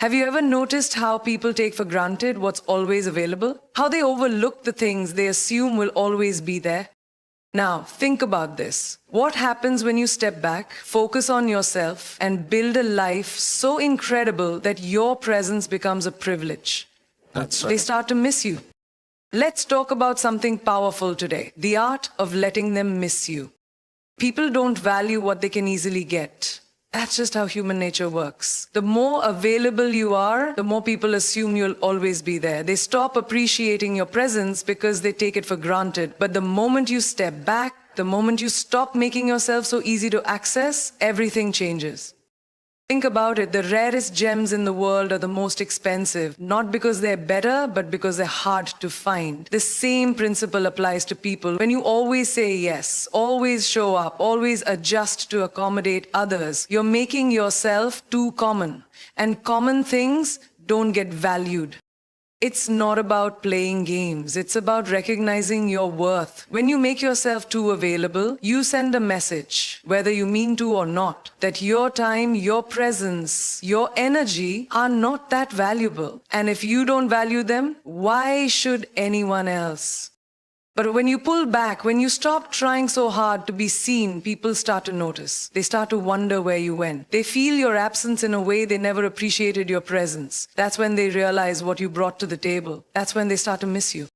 Have you ever noticed how people take for granted what's always available? How they overlook the things they assume will always be there? Now, think about this. What happens when you step back, focus on yourself, and build a life so incredible that your presence becomes a privilege? That's They right. start to miss you. Let's talk about something powerful today, the art of letting them miss you. People don't value what they can easily get. That's just how human nature works. The more available you are, the more people assume you'll always be there. They stop appreciating your presence because they take it for granted. But the moment you step back, the moment you stop making yourself so easy to access, everything changes. Think about it, the rarest gems in the world are the most expensive, not because they're better, but because they're hard to find. The same principle applies to people. When you always say yes, always show up, always adjust to accommodate others, you're making yourself too common. And common things don't get valued. It's not about playing games. It's about recognizing your worth. When you make yourself too available, you send a message, whether you mean to or not, that your time, your presence, your energy are not that valuable. And if you don't value them, why should anyone else? But when you pull back, when you stop trying so hard to be seen, people start to notice. They start to wonder where you went. They feel your absence in a way they never appreciated your presence. That's when they realize what you brought to the table. That's when they start to miss you.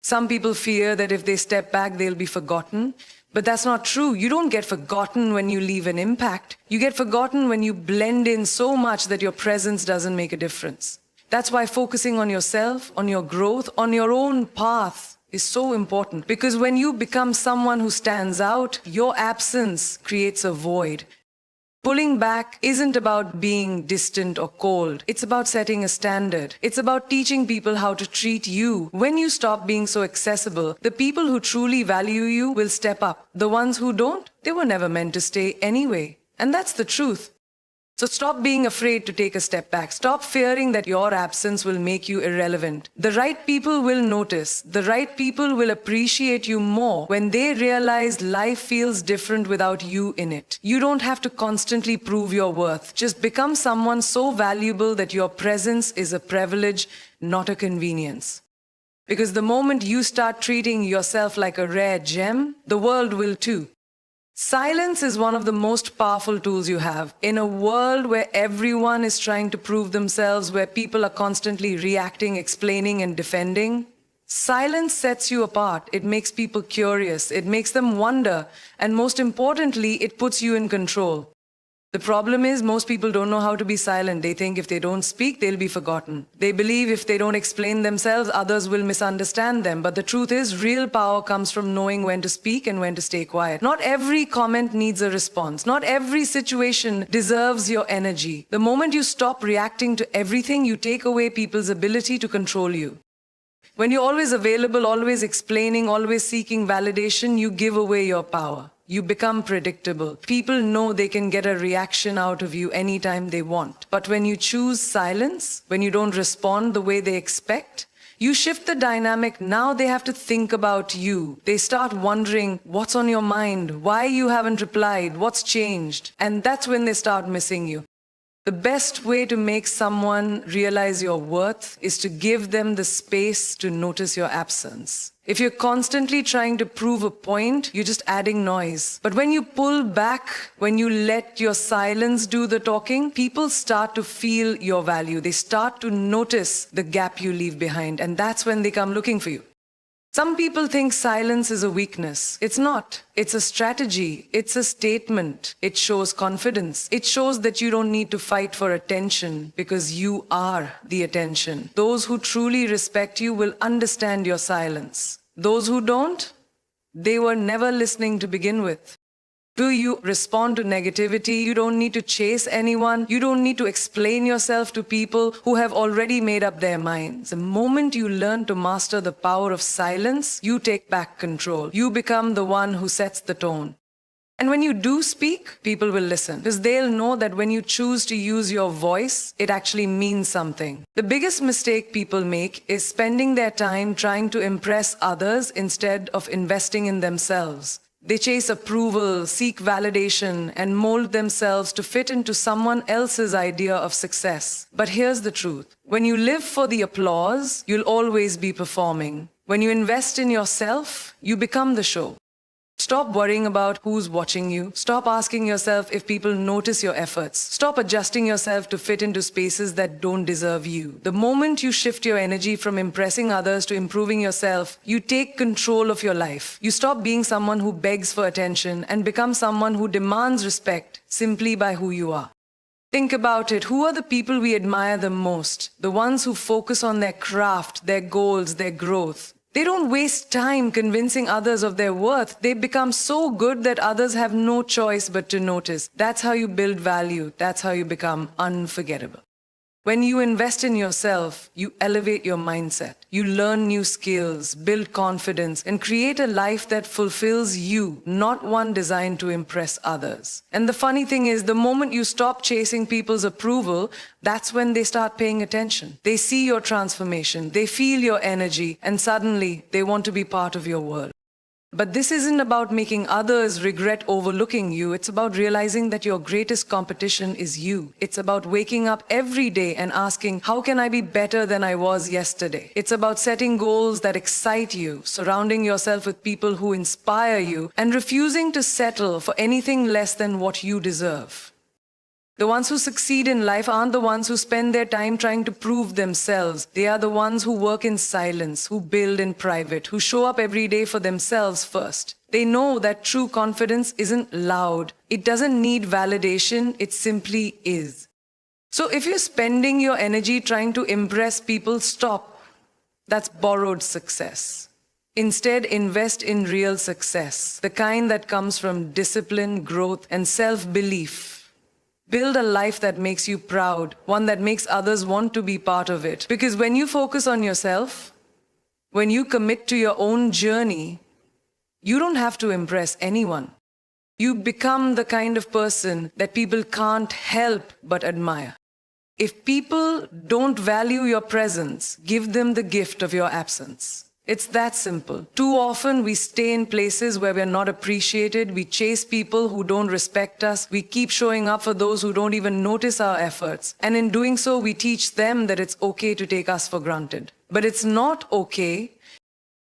Some people fear that if they step back, they'll be forgotten. But that's not true. You don't get forgotten when you leave an impact. You get forgotten when you blend in so much that your presence doesn't make a difference. That's why focusing on yourself, on your growth, on your own path is so important, because when you become someone who stands out, your absence creates a void. Pulling back isn't about being distant or cold. It's about setting a standard. It's about teaching people how to treat you. When you stop being so accessible, the people who truly value you will step up. The ones who don't, they were never meant to stay anyway. And that's the truth. So stop being afraid to take a step back. Stop fearing that your absence will make you irrelevant. The right people will notice. The right people will appreciate you more when they realize life feels different without you in it. You don't have to constantly prove your worth. Just become someone so valuable that your presence is a privilege, not a convenience. Because the moment you start treating yourself like a rare gem, the world will too. Silence is one of the most powerful tools you have. In a world where everyone is trying to prove themselves, where people are constantly reacting, explaining, and defending, silence sets you apart. It makes people curious. It makes them wonder. And most importantly, it puts you in control. The problem is most people don't know how to be silent. They think if they don't speak, they'll be forgotten. They believe if they don't explain themselves, others will misunderstand them. But the truth is, real power comes from knowing when to speak and when to stay quiet. Not every comment needs a response. Not every situation deserves your energy. The moment you stop reacting to everything, you take away people's ability to control you. When you're always available, always explaining, always seeking validation, you give away your power. You become predictable. People know they can get a reaction out of you anytime they want. But when you choose silence, when you don't respond the way they expect, you shift the dynamic. Now they have to think about you. They start wondering what's on your mind, why you haven't replied, what's changed. And that's when they start missing you. The best way to make someone realize your worth is to give them the space to notice your absence. If you're constantly trying to prove a point, you're just adding noise. But when you pull back, when you let your silence do the talking, people start to feel your value. They start to notice the gap you leave behind, and that's when they come looking for you. Some people think silence is a weakness. It's not. It's a strategy. It's a statement. It shows confidence. It shows that you don't need to fight for attention because you are the attention. Those who truly respect you will understand your silence. Those who don't, they were never listening to begin with. Do you respond to negativity? You don't need to chase anyone. You don't need to explain yourself to people who have already made up their minds. The moment you learn to master the power of silence, you take back control. You become the one who sets the tone. And when you do speak, people will listen because they'll know that when you choose to use your voice, it actually means something. The biggest mistake people make is spending their time trying to impress others instead of investing in themselves. They chase approval, seek validation, and mold themselves to fit into someone else's idea of success. But here's the truth. When you live for the applause, you'll always be performing. When you invest in yourself, you become the show. Stop worrying about who's watching you. Stop asking yourself if people notice your efforts. Stop adjusting yourself to fit into spaces that don't deserve you. The moment you shift your energy from impressing others to improving yourself, you take control of your life. You stop being someone who begs for attention and become someone who demands respect simply by who you are. Think about it. Who are the people we admire the most? The ones who focus on their craft, their goals, their growth. They don't waste time convincing others of their worth. They become so good that others have no choice but to notice. That's how you build value. That's how you become unforgettable. When you invest in yourself, you elevate your mindset. You learn new skills, build confidence, and create a life that fulfills you, not one designed to impress others. And the funny thing is, the moment you stop chasing people's approval, that's when they start paying attention. They see your transformation, they feel your energy, and suddenly they want to be part of your world. But this isn't about making others regret overlooking you. It's about realizing that your greatest competition is you. It's about waking up every day and asking, how can I be better than I was yesterday? It's about setting goals that excite you, surrounding yourself with people who inspire you, and refusing to settle for anything less than what you deserve. The ones who succeed in life aren't the ones who spend their time trying to prove themselves. They are the ones who work in silence, who build in private, who show up every day for themselves first. They know that true confidence isn't loud. It doesn't need validation. It simply is. So if you're spending your energy trying to impress people, stop. That's borrowed success. Instead, invest in real success, the kind that comes from discipline, growth, and self-belief. Build a life that makes you proud, one that makes others want to be part of it. Because when you focus on yourself, when you commit to your own journey, you don't have to impress anyone. You become the kind of person that people can't help but admire. If people don't value your presence, give them the gift of your absence. It's that simple. Too often we stay in places where we're not appreciated. We chase people who don't respect us. We keep showing up for those who don't even notice our efforts. And in doing so, we teach them that it's okay to take us for granted. But it's not okay.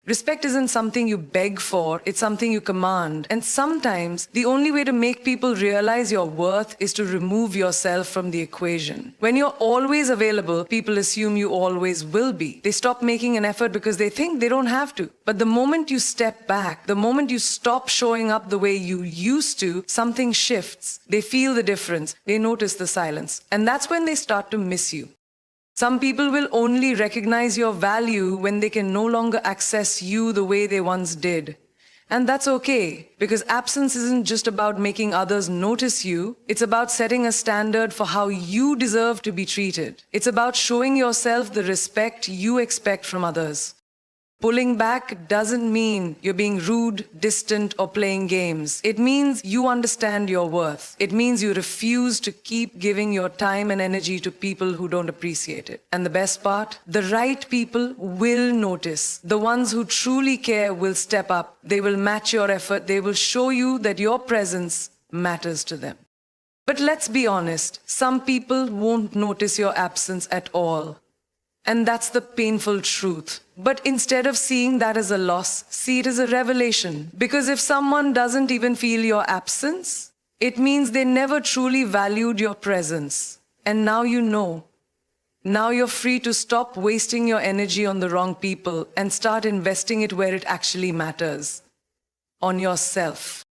Respect isn't something you beg for, it's something you command. And sometimes, the only way to make people realize your worth is to remove yourself from the equation. When you're always available, people assume you always will be. They stop making an effort because they think they don't have to. But the moment you step back, the moment you stop showing up the way you used to, something shifts. They feel the difference. They notice the silence. And that's when they start to miss you. Some people will only recognize your value when they can no longer access you the way they once did. And that's okay, because absence isn't just about making others notice you. It's about setting a standard for how you deserve to be treated. It's about showing yourself the respect you expect from others. Pulling back doesn't mean you're being rude, distant, or playing games. It means you understand your worth. It means you refuse to keep giving your time and energy to people who don't appreciate it. And the best part? The right people will notice. The ones who truly care will step up. They will match your effort. They will show you that your presence matters to them. But let's be honest, some people won't notice your absence at all. And that's the painful truth. But instead of seeing that as a loss, see it as a revelation. Because if someone doesn't even feel your absence, it means they never truly valued your presence. And now you know. Now you're free to stop wasting your energy on the wrong people and start investing it where it actually matters. On yourself.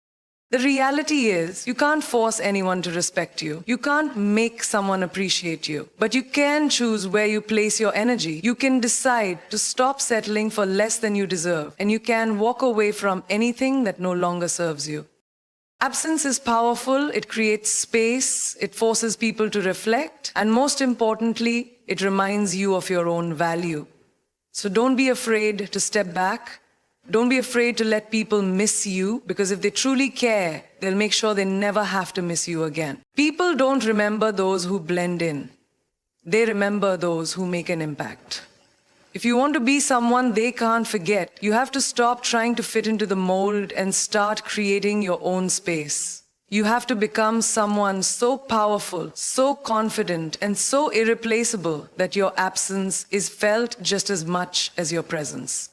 The reality is, you can't force anyone to respect you. You can't make someone appreciate you. But you can choose where you place your energy. You can decide to stop settling for less than you deserve. And you can walk away from anything that no longer serves you. Absence is powerful. It creates space. It forces people to reflect. And most importantly, it reminds you of your own value. So don't be afraid to step back. Don't be afraid to let people miss you, because if they truly care, they'll make sure they never have to miss you again. People don't remember those who blend in. They remember those who make an impact. If you want to be someone they can't forget, you have to stop trying to fit into the mold and start creating your own space. You have to become someone so powerful, so confident, and so irreplaceable that your absence is felt just as much as your presence.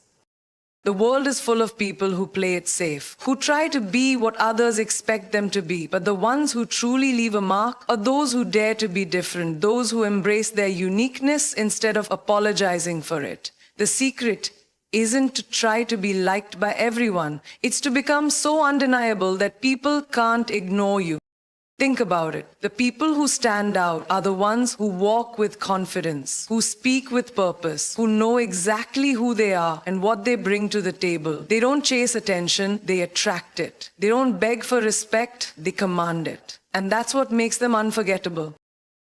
The world is full of people who play it safe, who try to be what others expect them to be, but the ones who truly leave a mark are those who dare to be different, those who embrace their uniqueness instead of apologizing for it. The secret isn't to try to be liked by everyone. It's to become so undeniable that people can't ignore you. Think about it. The people who stand out are the ones who walk with confidence, who speak with purpose, who know exactly who they are and what they bring to the table. They don't chase attention, they attract it. They don't beg for respect, they command it. And that's what makes them unforgettable.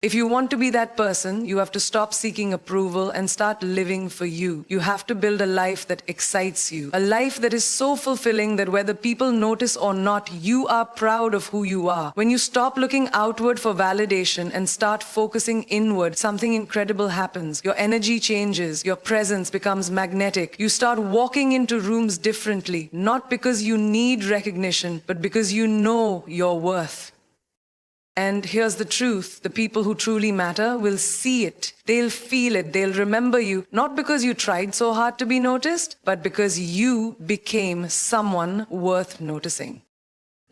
If you want to be that person, you have to stop seeking approval and start living for you. You have to build a life that excites you, a life that is so fulfilling that whether people notice or not, you are proud of who you are. When you stop looking outward for validation and start focusing inward, something incredible happens. Your energy changes, your presence becomes magnetic. You start walking into rooms differently, not because you need recognition, but because you know your worth. And here's the truth, the people who truly matter will see it, they'll feel it, they'll remember you, not because you tried so hard to be noticed, but because you became someone worth noticing.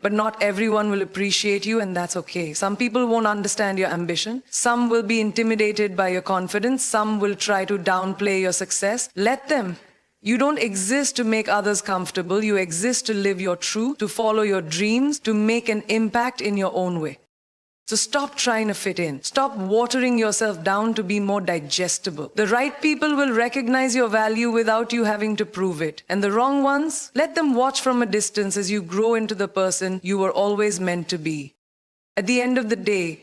But not everyone will appreciate you, and that's okay. Some people won't understand your ambition. Some will be intimidated by your confidence. Some will try to downplay your success. Let them. You don't exist to make others comfortable. You exist to live your truth, to follow your dreams, to make an impact in your own way. So stop trying to fit in. Stop watering yourself down to be more digestible. The right people will recognize your value without you having to prove it. And the wrong ones, let them watch from a distance as you grow into the person you were always meant to be. At the end of the day,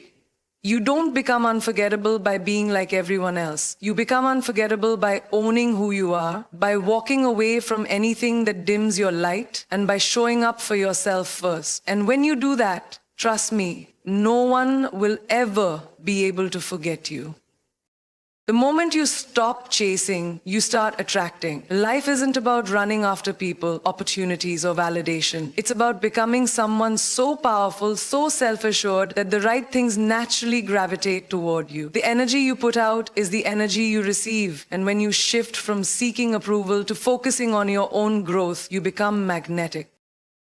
you don't become unforgettable by being like everyone else. You become unforgettable by owning who you are, by walking away from anything that dims your light, and by showing up for yourself first. And when you do that, trust me, no one will ever be able to forget you. The moment you stop chasing, you start attracting. Life isn't about running after people, opportunities, or validation. It's about becoming someone so powerful, so self-assured that the right things naturally gravitate toward you. The energy you put out is the energy you receive. And when you shift from seeking approval to focusing on your own growth, you become magnetic.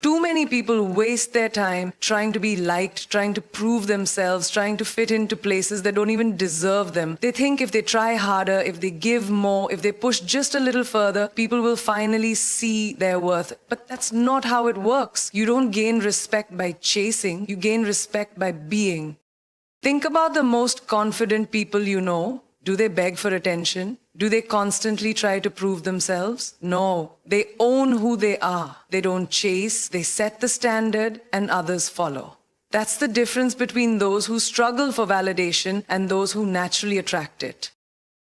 Too many people waste their time trying to be liked, trying to prove themselves, trying to fit into places that don't even deserve them. They think if they try harder, if they give more, if they push just a little further, people will finally see their worth. But that's not how it works. You don't gain respect by chasing, you gain respect by being. Think about the most confident people you know. Do they beg for attention? Do they constantly try to prove themselves? No, they own who they are. They don't chase, they set the standard and others follow. That's the difference between those who struggle for validation and those who naturally attract it.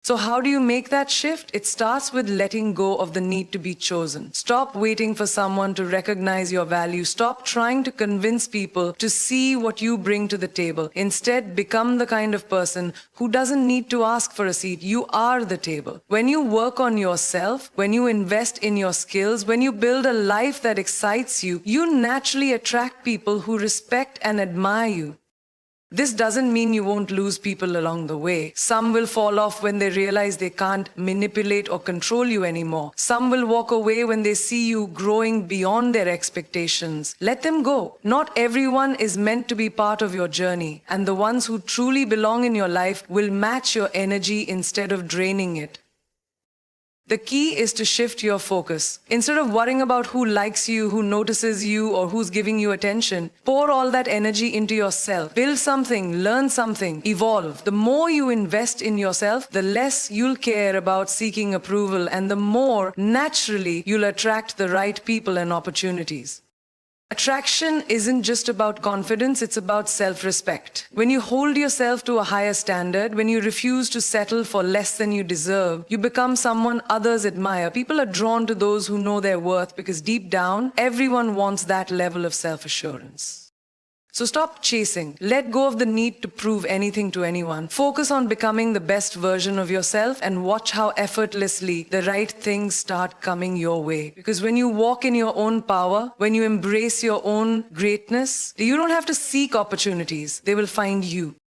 So how do you make that shift? It starts with letting go of the need to be chosen. Stop waiting for someone to recognize your value. Stop trying to convince people to see what you bring to the table. Instead, become the kind of person who doesn't need to ask for a seat. You are the table. When you work on yourself, when you invest in your skills, when you build a life that excites you, you naturally attract people who respect and admire you. This doesn't mean you won't lose people along the way. Some will fall off when they realize they can't manipulate or control you anymore. Some will walk away when they see you growing beyond their expectations. Let them go. Not everyone is meant to be part of your journey, and the ones who truly belong in your life will match your energy instead of draining it. The key is to shift your focus. Instead of worrying about who likes you, who notices you, or who's giving you attention, pour all that energy into yourself. Build something, learn something, evolve. The more you invest in yourself, the less you'll care about seeking approval, and the more, naturally, you'll attract the right people and opportunities. Attraction isn't just about confidence, it's about self-respect. When you hold yourself to a higher standard, when you refuse to settle for less than you deserve, you become someone others admire. People are drawn to those who know their worth because deep down, everyone wants that level of self-assurance. So stop chasing. Let go of the need to prove anything to anyone. Focus on becoming the best version of yourself and watch how effortlessly the right things start coming your way. Because when you walk in your own power, when you embrace your own greatness, you don't have to seek opportunities. They will find you.